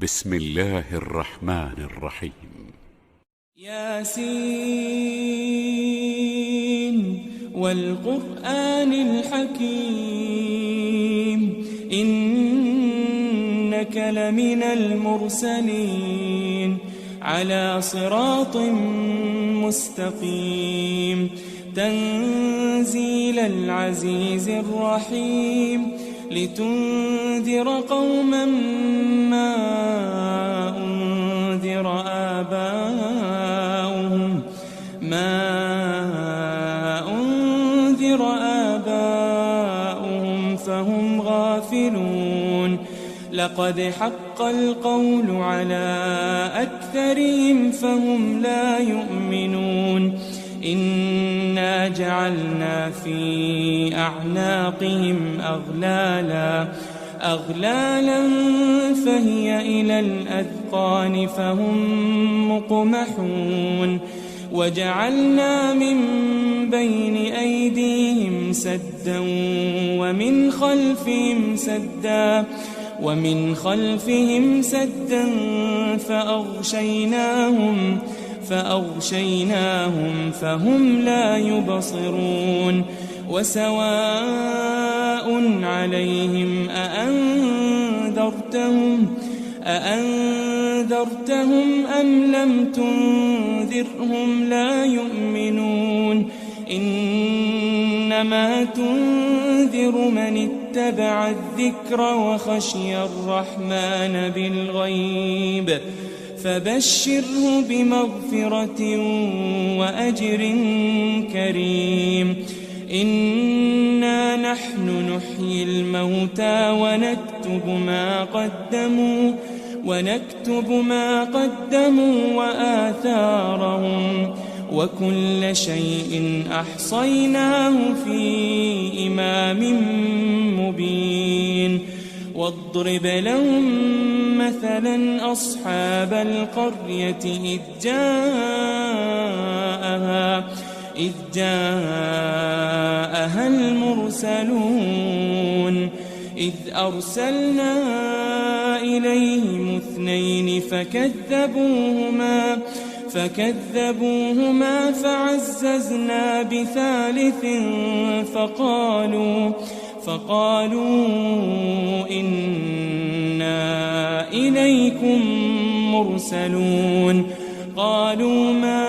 بسم الله الرحمن الرحيم. ياسين والقرآن الحكيم إنك لمن المرسلين على صراط مستقيم تنزيل العزيز الرحيم لتنذر قوما ما أنذر آباؤهم فهم غافلون لقد حق القول على أكثرهم فهم لا يؤمنون إنا جعلنا في أعناقهم أغلالا فهي إلى الأذقان فهم مقمحون وجعلنا من بين أيديهم سدا ومن خلفهم سدا فأغشيناهم فهم لا يبصرون وسواء عليهم أأنذرتهم أم لم تنذرهم لا يؤمنون إنما تنذر من اتبع الذكر وخشي الرحمن بالغيب فبشره بمغفرة وأجر كريم إنا نحن نحيي الموتى ونكتب ما قدموا وآثارهم وكل شيء أحصيناه في إمام مبين واضرب لهم مثلا أصحاب القرية إذ جاءها المرسلون إذ أرسلنا إليهم 2 فكذبوهما فعززنا ب3 فقالوا إنا إليكم مرسلون قالوا ما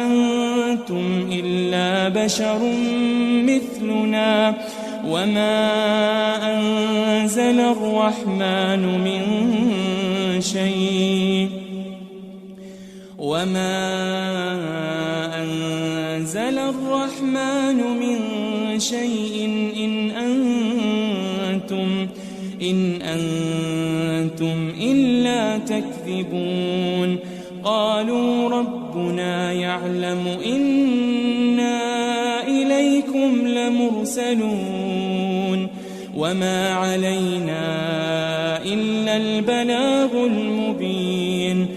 أنتم إلا بشر مثلنا وما أنزل الرحمن من شيء إن أنتم إلا تكذبون قالوا ربنا يعلم إنا إليكم لمرسلون وما علينا إلا البلاغ المبين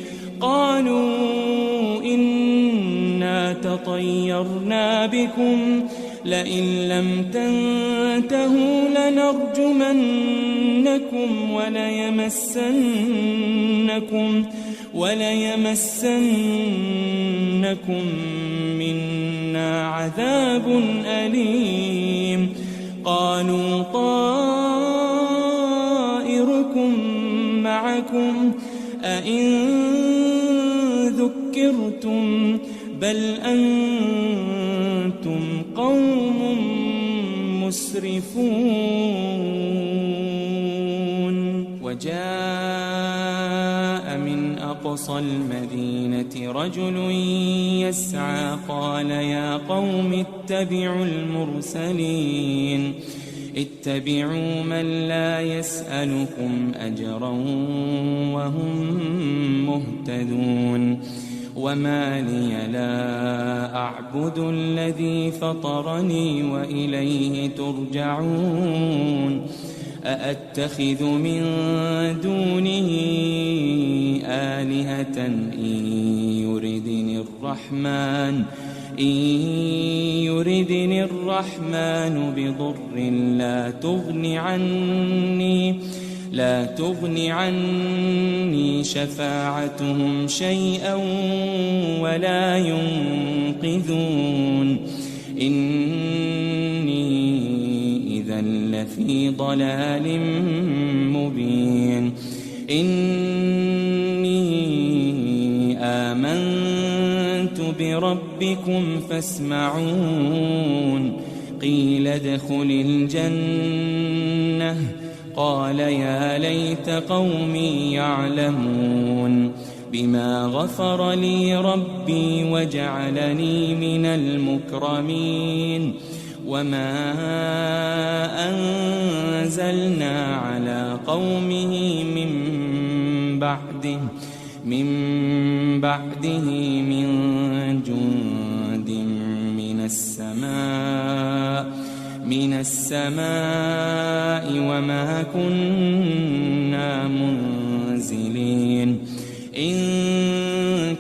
قالوا إنا تطيرنا بكم لئن لم تنتهوا لنرجمنكم وليمسنكم منا عذاب أليم قالوا طائركم معكم أئن ذكرتم بل أنتم قوم مسرفون وجاء من أقصى المدينة رجل يسعى قال يا قوم اتبعوا المرسلين اتبعوا من لا يسألكم أجرا وهم مهتدون وما لي لا أعبد الذي فطرني وإليه ترجعون أأتخذ من دونه آلهة إن يردني الرحمن بضر لا تغن عني شفاعتهم شيئا ولا ينقذون إني إذا لفي ضلال مبين إني آمنت بربكم فاسمعون قيل ادخل الجنة قال يا ليت قومي يعلمون بما غفر لي ربي وجعلني من المكرمين وما أنزلنا على قومه من بعده من جند من السماء وما كنا منزلين إن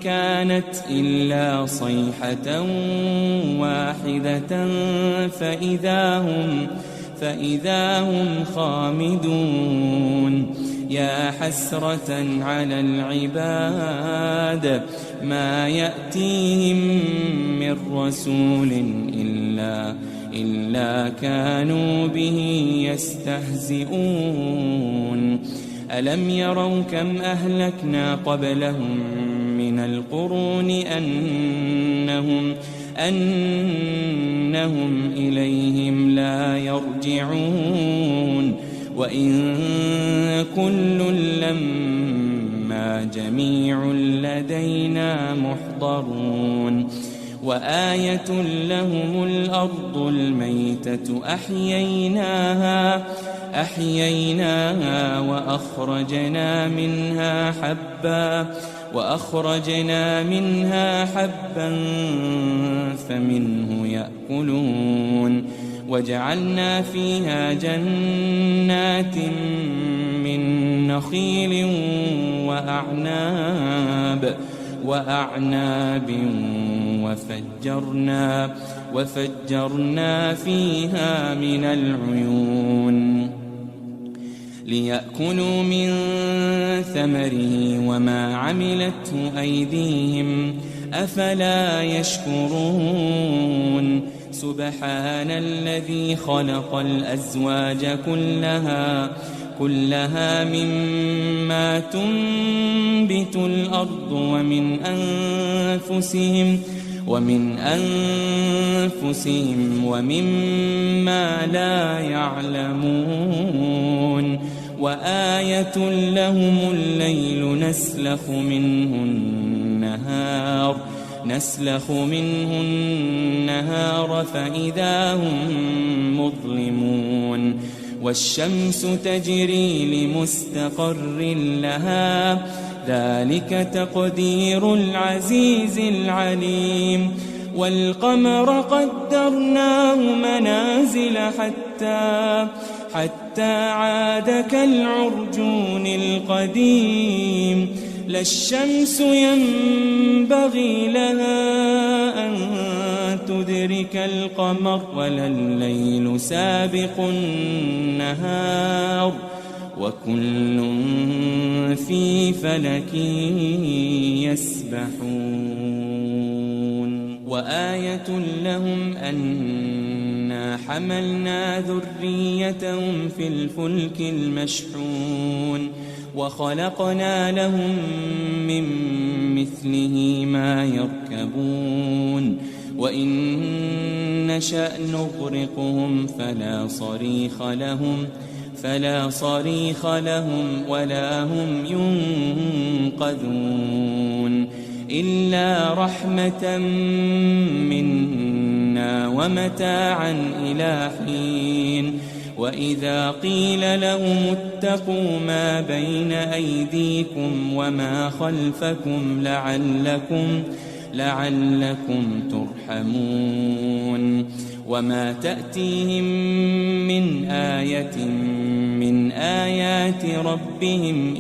كانت إلا صيحة واحدة فإذا هم خامدون يا حسرة على العباد ما يأتيهم من رسول إلا كانوا به يستهزئون ألم يروا كم أهلكنا قبلهم من القرون أنهم إليهم لا يرجعون وإن كل لما جميع لدينا محضرون وآية لهم الأرض الميتة أحييناها وأخرجنا منها حبا فمنه يأكلون وجعلنا فيها جنات من نخيل وأعناب وفجرنا فيها من العيون ليأكلوا من ثمره وما عملته أيديهم أفلا يشكرون سبحان الذي خلق الأزواج كلها مما تنبت الأرض ومن أنفسهم ومما لا يعلمون وآية لهم الليل نسلخ منه النهار فإذا هم مظلمون والشمس تجري لمستقر لها ذلك تقدير العزيز العليم والقمر قدرناه منازل حتى عاد كالعرجون القديم لا الشمس ينبغي لها أن تدرك القمر ولا الليل سابق النهار وكل في فلك يسبحون وآية لهم أنا حملنا ذريتهم في الفلك المشحون وخلقنا لهم من مثله ما يركبون وإن نشأ نغرقهم فلا صريخ لهم ولا هم ينقذون إلا رحمة منا ومتاعا إلى حين وإذا قيل لهم اتقوا ما بين أيديكم وما خلفكم لعلكم ترحمون وما تأتيهم من آية من آيات ربهم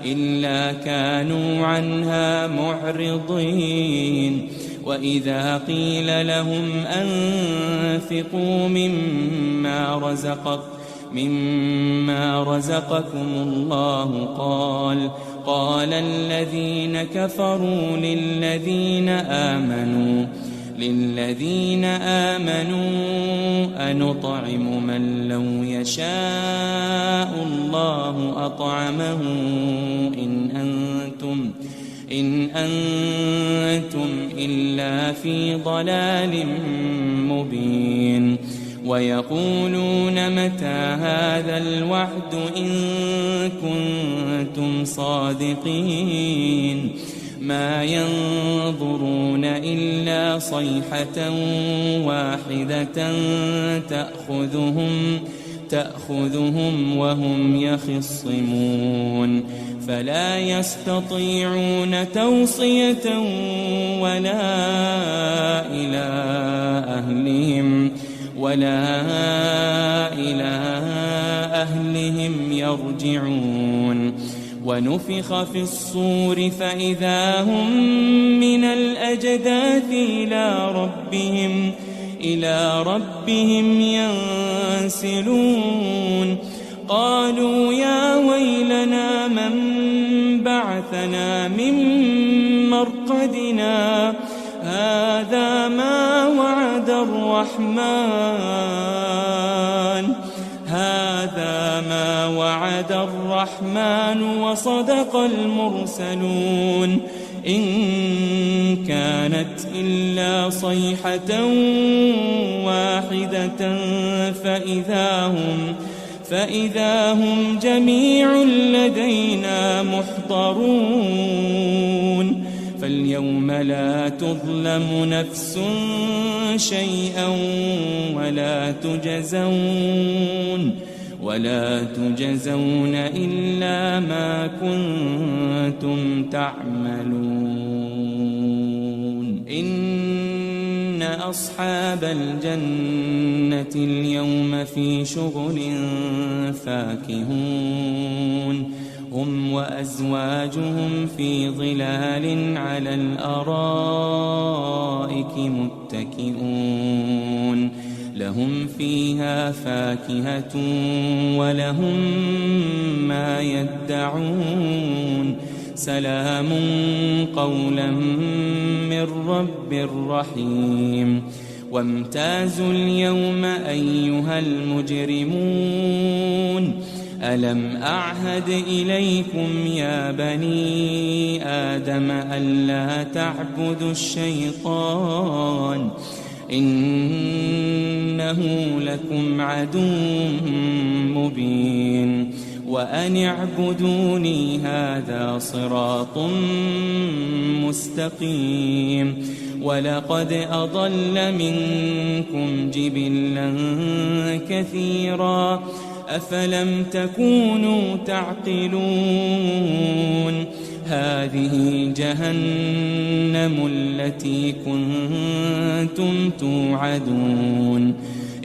إلا كانوا عنها معرضين وإذا قيل لهم أنفقوا مما مما رزقكم الله قال الذين كفروا للذين آمنوا أنطعم من لو يشاء الله أطعمه إن أنتم إلا في ضلال مبين ويقولون متى هذا الوعد إن كنتم صادقين ما ينظرون إلا صيحة واحدة تأخذهم وهم يخصمون فلا يستطيعون توصية ولا إلى أهلهم يرجعون ونفخ في الصور فإذا هم من الأجداث إلى ربهم ينسلون قالوا يا ويلنا من بعثنا من مرقدنا هذا ما وعد الرحمن وصدق المرسلون إن كانت إلا صيحة واحدة فإذا هم جميع لدينا محضرون فاليوم لا تظلم نفس شيئا ولا تجزون إلا ما كنتم تعملون إن أصحاب الجنة اليوم في شغل فاكهون هم وأزواجهم في ظلال على الأرائك متكئون لهم فيها فاكهة ولهم ما يدعون سلام قولا من رب رحيم وامتازوا اليوم أيها المجرمون ألم أعهد إليكم يا بني آدم ألا تعبدوا الشيطان إنه لكم عدو مبين وأن اعبدوني هذا صراط مستقيم ولقد أضل منكم جبلا كثيرا أفلم تكونوا تعقلون هذه جهنم التي كنتم توعدون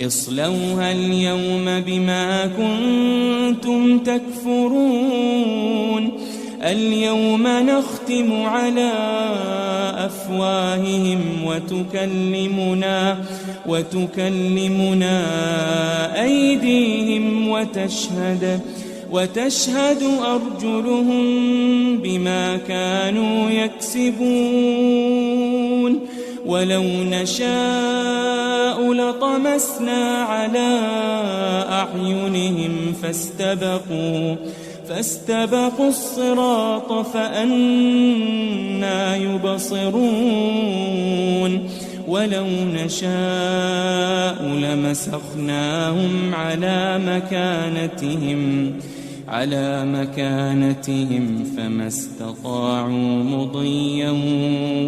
اصلوها اليوم بما كنتم تكفرون اليوم نختم على أفواههم وتكلمنا أيديهم وتشهد أرجلهم بما كانوا يكسبون ولو نشاء لطمسنا على أعينهم فاستبقوا الصراط فأنى يبصرون ولو نشاء لمسخناهم على مكانتهم فما استطاعوا مضيا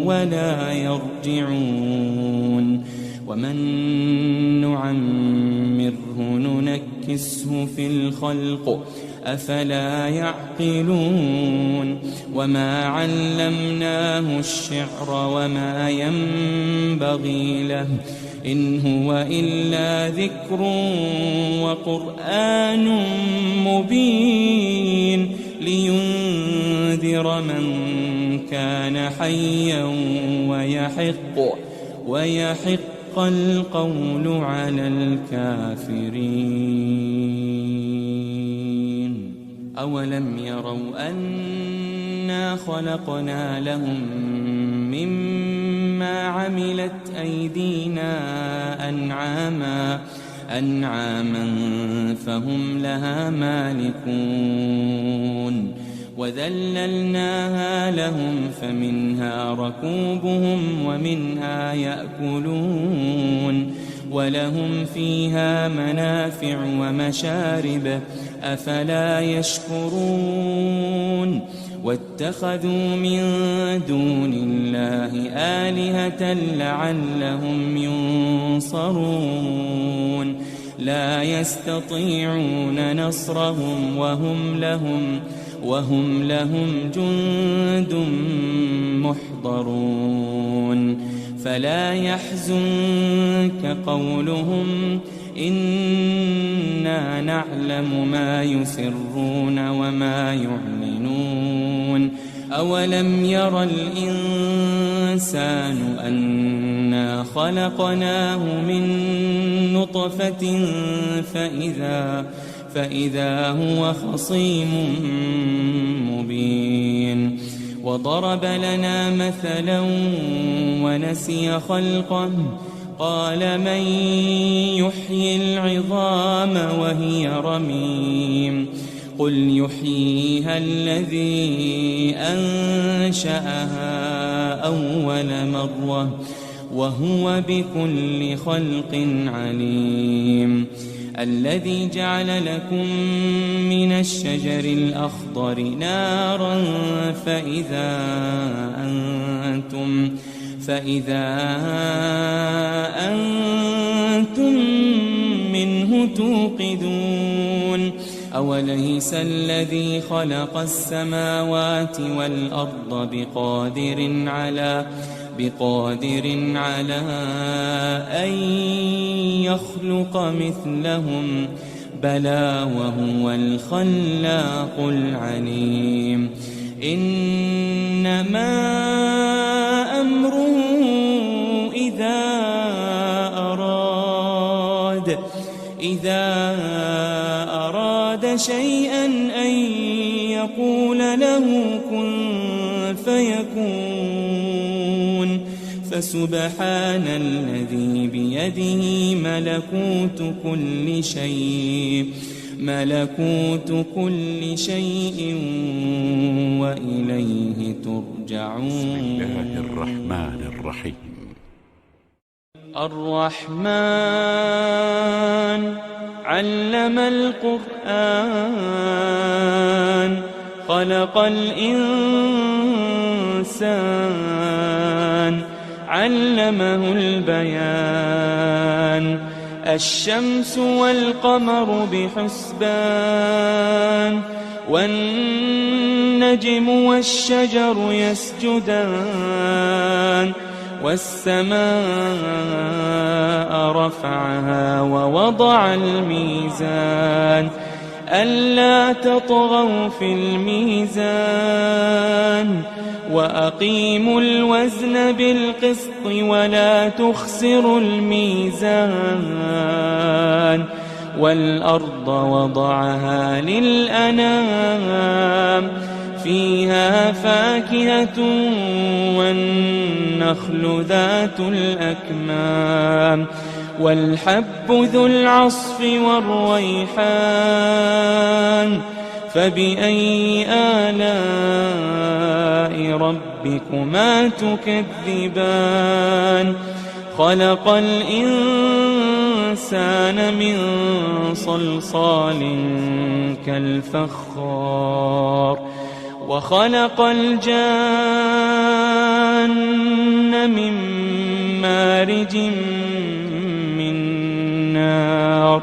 ولا يرجعون ومن نعمره ننكسه في الخلق أفلا يعقلون وما علمناه الشعر وما ينبغي له إن هو إلا ذكر وقرآن مبين لينذر من كان حيا ويحق القول على الكافرين. أولم يروا أنا خلقنا لهم مما عملت أيدينا أنعاما فهم لها مالكون وذللناها لهم فمنها ركوبهم ومنها يأكلون ولهم فيها منافع ومشارب أفلا يشكرون واتخذوا من دون الله آلهة لعلهم ينصرون لا يستطيعون نصرهم وهم لهم جند محضرون فلا يحزنك قولهم إنا نعلم ما يسرون وما يعلنون أولم ير الإنسان أنا خلقناه من نطفة فإذا هو خصيم مبين وضرب لنا مثلا ونسي خلقه قال من يحيي العظام وهي رميم قل يحييها الذي أنشأها أول مرة وهو بكل خلق عليم الذي جعل لكم من الشجر الأخضر نارا فإذا أنتم منه توقدون أوليس الذي خلق السماوات والأرض بقادر على أن يخلق مثلهم بلى وهو الخلاق العليم إنما أمره إذا أراد شيئا أن يقول له كن فيكون فسبحان الذي بيده ملكوت كل شيء وإليه ترجعون. بسم الله الرحمن الرحيم. الرحمن علم القرآن خلق الإنسان علمه البيان الشمس والقمر بحسبان والنجم والشجر يسجدان والسماء رفعها ووضع الميزان ألا تطغوا في الميزان وأقيموا الوزن بالقسط ولا تخسروا الميزان والأرض وضعها للأنام فيها فاكهة والنخل ذات الأكمام والحب ذو العصف والريحان فبأي آلاء ربكما تكذبان خلق الإنسان من صلصال كالفخار وخلق الجان من مارج من نار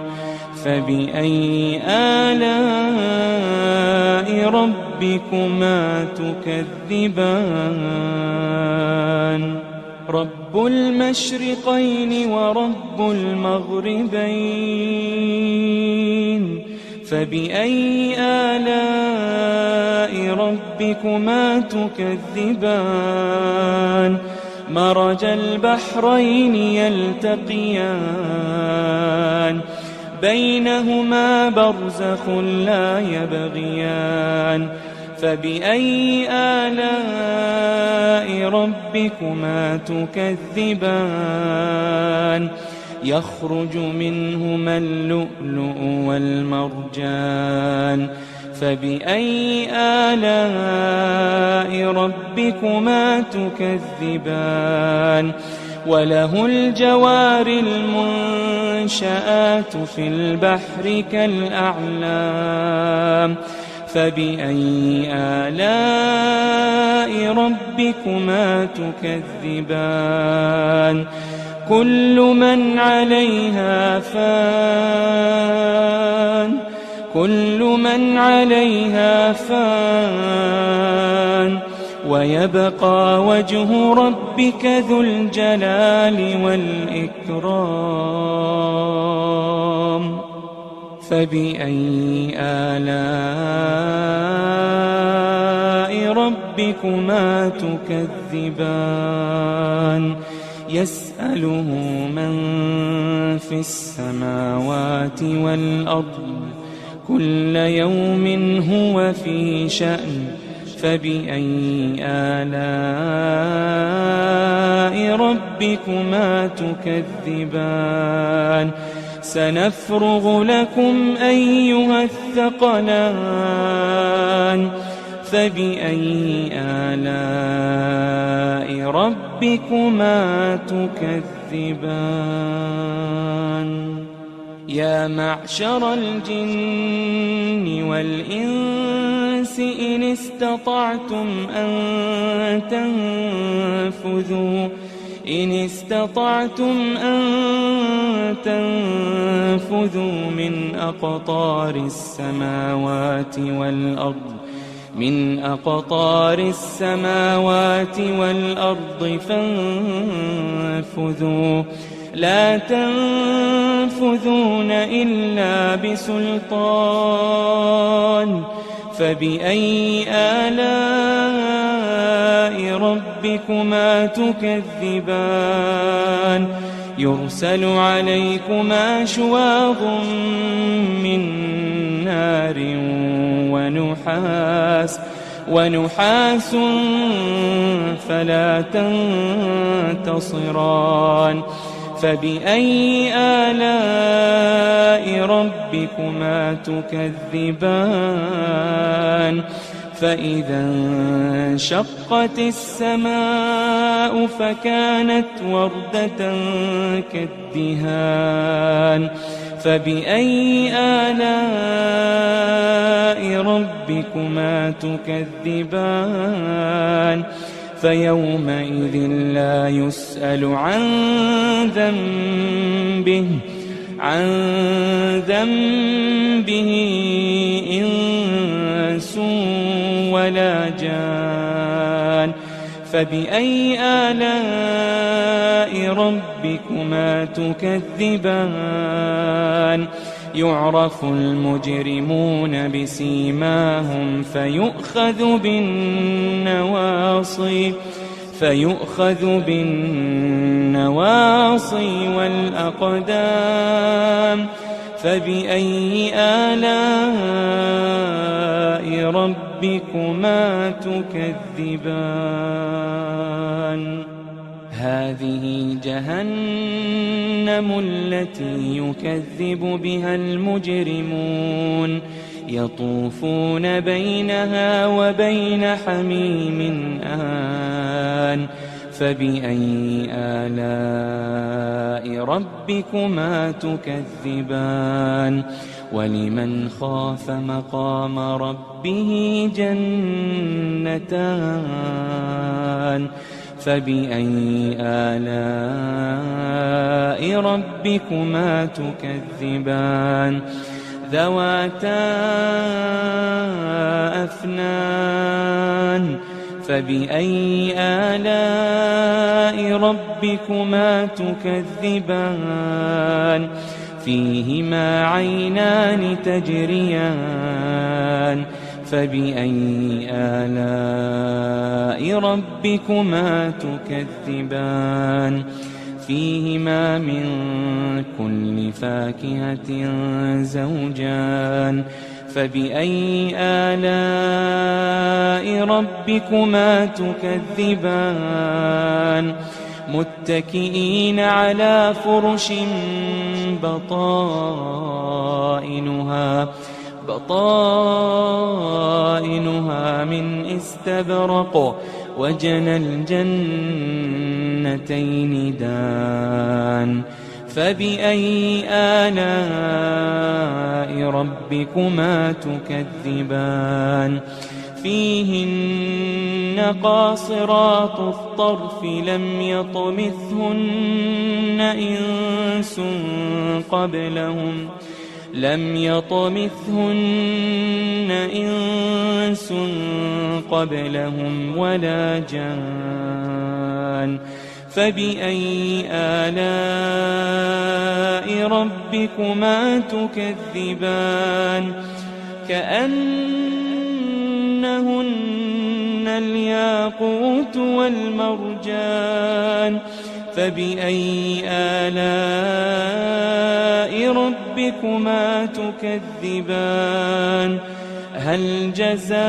فبأي آلاء ربكما تكذبان رب المشرقين ورب المغربين فبأي آلاء ربكما تكذبان مرج البحرين يلتقيان بينهما برزخ لا يبغيان فبأي آلاء ربكما تكذبان يخرج منهما اللؤلؤ والمرجان فبأي آلاء ربكما تكذبان وله الجوار المنشآت في البحر كالأعلام فبأي آلاء ربكما تكذبان كل من عليها فان ويبقى وجه ربك ذو الجلال والإكرام فبأي آلاء ربكما تكذبان يسأله من في السماوات والأرض كل يوم هو في شأن فبأي آلاء ربكما تكذبان سنفرغ لكم أيها الثقلان فبأي آلاء ربكما تكذبان يا معشر الجن والإنس إن استطعتم أن تنفذوا من أقطار السماوات والأرض فانفذوا لا تنفذون إلا بسلطان فبأي آلاء ربكما تكذبان يرسل عليكما شواظ من نار ونحاس فلا تنتصران فبأي آلاء ربكما تكذبان فإذا انشقت السماء فكانت وردة كالدهان فبأي آلاء ربكما تكذبان فيومئذ لا يسأل عن ذنبه إنس ولا جان فبأي آلاء ربكما تكذبان يعرف المجرمون بسيماهم فيؤخذ بالنواصي والأقدام فبأي آلاء ربكما تكذبان هذه جهنم التي يكذب بها المجرمون يطوفون بينها وبين حميم آن فبأي آلاء ربكما تكذبان ولمن خاف مقام ربه جنتان فبأي آلاء ربكما تكذبان ذواتا أفنان فبأي آلاء ربكما تكذبان فيهما عينان تجريان فبأي آلاء ربكما تكذبان فيهما من كل فاكهة زوجان فبأي آلاء ربكما تكذبان متكئين على فرش بطائنها من استبرق وجنى الجنتين دان فبأي آلاء ربكما تكذبان فيهن قاصرات الطرف لم يطمثهن إنس قبلهم ولا جان فبأي آلاء ربكما تكذبان كأنهن الياقوت والمرجان فبأي آلاء ربكما تكذبان هل جزاء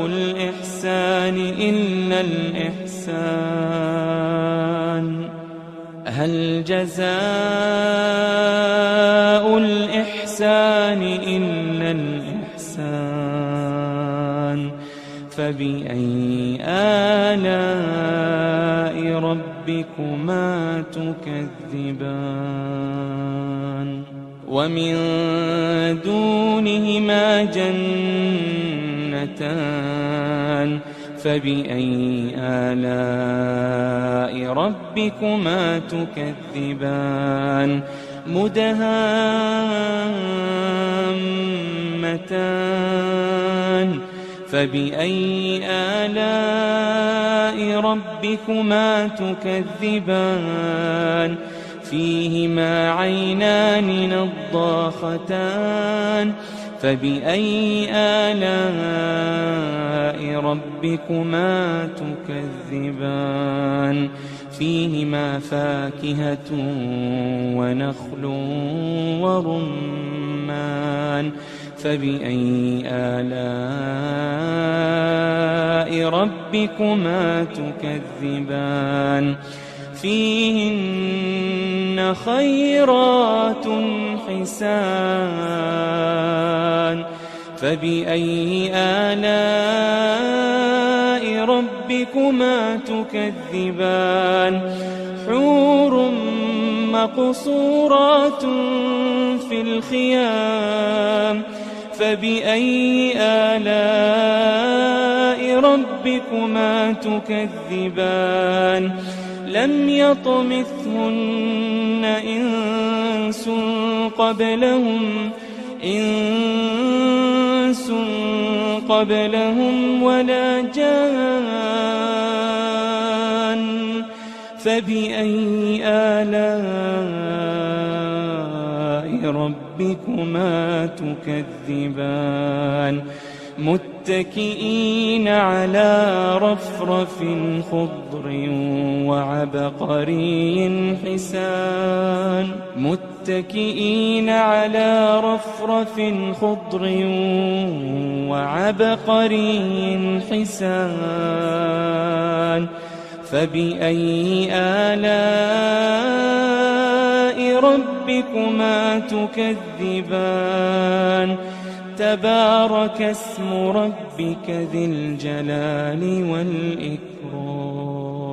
الإحسان إلا الإحسان هل جزاء الإحسان إلا الإحسان فبأي آلاء ربكما تكذبان ومن دونهما جنتان فبأي آلاء ربكما تكذبان مدهامتان فبأي آلاء ربكما تكذبان فيهما عينان نضاختان فبأي آلاء ربكما تكذبان فيهما فاكهة ونخل ورمان فبأي آلاء ربكما تكذبان فيهن خيرات حسان فبأي آلاء ربكما تكذبان حور مقصورات في الخيام فبأي آلاء ربكما تكذبان لم يطمثهن إنس قبلهم ولا جان فبأي آلاء ربكما تكذبان متكئين على رفرف خضر وعبقري حسان متكئين على رفرف خضر وعبقري حسان فبأي آلاء ربكما تكذبان تبارك اسم ربك ذي الجلال والإكرام